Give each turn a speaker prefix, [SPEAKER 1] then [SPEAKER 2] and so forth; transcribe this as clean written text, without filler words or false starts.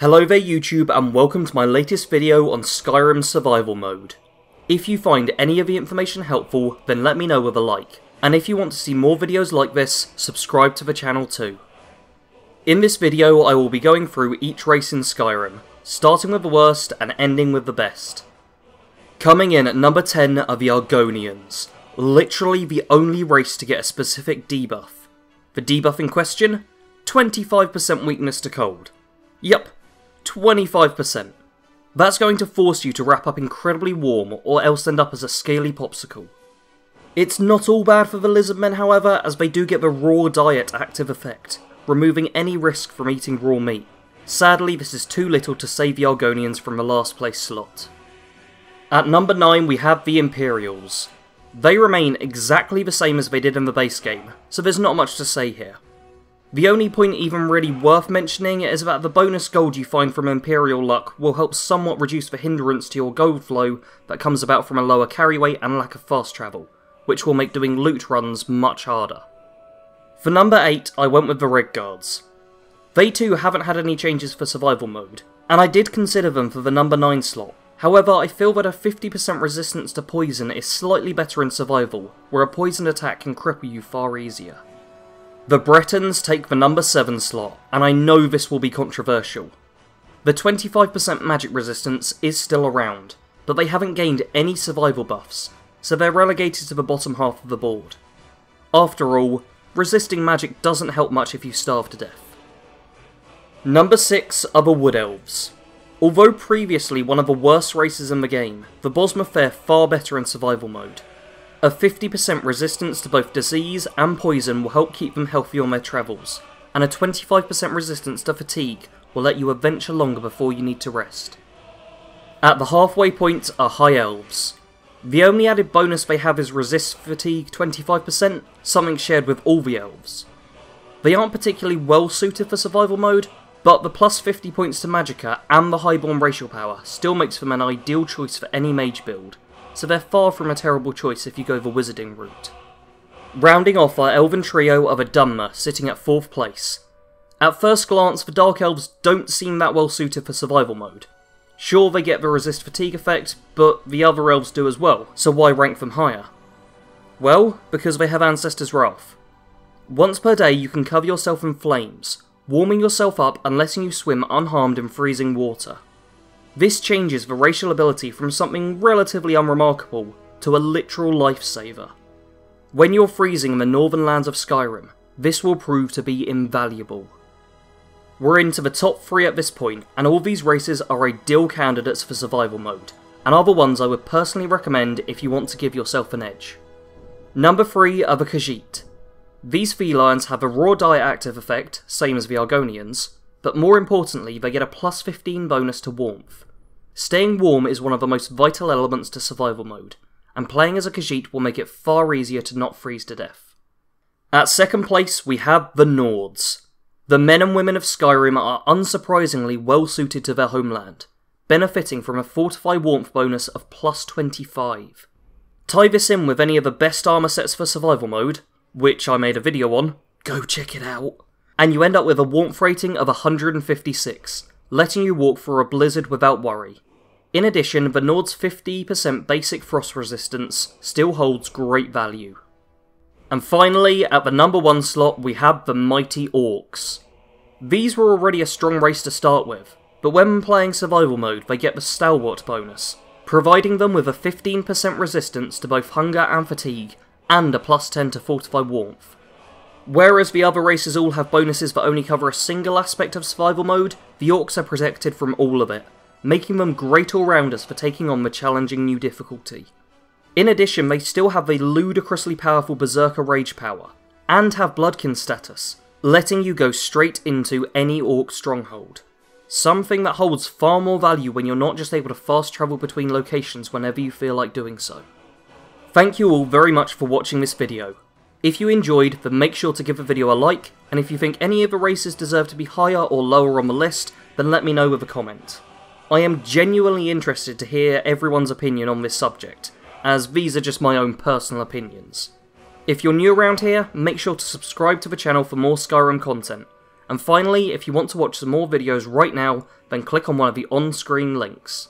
[SPEAKER 1] Hello there YouTube and welcome to my latest video on Skyrim survival mode. If you find any of the information helpful, then let me know with a like, and if you want to see more videos like this, subscribe to the channel too. In this video I will be going through each race in Skyrim, starting with the worst and ending with the best. Coming in at number 10 are the Argonians, literally the only race to get a specific debuff. The debuff in question? 25% weakness to cold. Yup. 25%. That's going to force you to wrap up incredibly warm or else end up as a scaly popsicle. It's not all bad for the lizardmen however, as they do get the raw diet active effect, removing any risk from eating raw meat. Sadly this is too little to save the Argonians from the last place slot. At number 9 we have the Imperials. They remain exactly the same as they did in the base game, so there's not much to say here. The only point even really worth mentioning is that the bonus gold you find from Imperial luck will help somewhat reduce the hindrance to your gold flow that comes about from a lower carry weight and lack of fast travel, which will make doing loot runs much harder. For number 8 I went with the Red Guards. They too haven't had any changes for survival mode, and I did consider them for the number 9 slot. However, I feel that a 50% resistance to poison is slightly better in survival, where a poisoned attack can cripple you far easier. The Bretons take the number 7 slot, and I know this will be controversial. The 25% magic resistance is still around, but they haven't gained any survival buffs, so they're relegated to the bottom half of the board. After all, resisting magic doesn't help much if you starve to death. Number 6 are the Wood Elves. Although previously one of the worst races in the game, the Bosmer fare far better in survival mode. A 50% resistance to both disease and poison will help keep them healthy on their travels, and a 25% resistance to fatigue will let you adventure longer before you need to rest. At the halfway point are High Elves. The only added bonus they have is resist fatigue 25%, something shared with all the elves. They aren't particularly well suited for survival mode, but the plus 50 points to Magicka and the highborn racial power still makes them an ideal choice for any mage build, so they're far from a terrible choice if you go the wizarding route. Rounding off our elven trio are the Dunmer, sitting at 4th place. At first glance, the Dark Elves don't seem that well suited for survival mode. Sure, they get the resist fatigue effect, but the other elves do as well, so why rank them higher? Well, because they have Ancestor's Wrath. Once per day you can cover yourself in flames, warming yourself up and letting you swim unharmed in freezing water. This changes the racial ability from something relatively unremarkable to a literal lifesaver. When you're freezing in the northern lands of Skyrim, this will prove to be invaluable. We're into the top 3 at this point, and all these races are ideal candidates for survival mode, and are the ones I would personally recommend if you want to give yourself an edge. Number 3 are the Khajiit. These felines have a raw diet active effect, same as the Argonians, but more importantly they get a plus 15 bonus to warmth. Staying warm is one of the most vital elements to survival mode, and playing as a Khajiit will make it far easier to not freeze to death. At 2nd place we have the Nords. The men and women of Skyrim are unsurprisingly well suited to their homeland, benefiting from a Fortify Warmth bonus of plus 25. Tie this in with any of the best armour sets for survival mode, which I made a video on, go check it out, and you end up with a warmth rating of 156, letting you walk through a blizzard without worry. In addition, the Nord's 50% basic frost resistance still holds great value. And finally, at the number 1 slot we have the Mighty Orcs. These were already a strong race to start with, but when playing survival mode they get the Stalwart bonus, providing them with a 15% resistance to both hunger and fatigue, and a plus 10 to Fortify Warmth. Whereas the other races all have bonuses that only cover a single aspect of survival mode, the Orcs are protected from all of it, making them great all-rounders for taking on the challenging new difficulty. In addition, they still have a ludicrously powerful Berserker Rage power, and have Bloodkin status, letting you go straight into any Orc stronghold. Something that holds far more value when you're not just able to fast travel between locations whenever you feel like doing so. Thank you all very much for watching this video. If you enjoyed, then make sure to give the video a like, and if you think any of the races deserve to be higher or lower on the list, then let me know with a comment. I am genuinely interested to hear everyone's opinion on this subject, as these are just my own personal opinions. If you're new around here, make sure to subscribe to the channel for more Skyrim content, And finally, if you want to watch some more videos right now, then click on one of the on-screen links.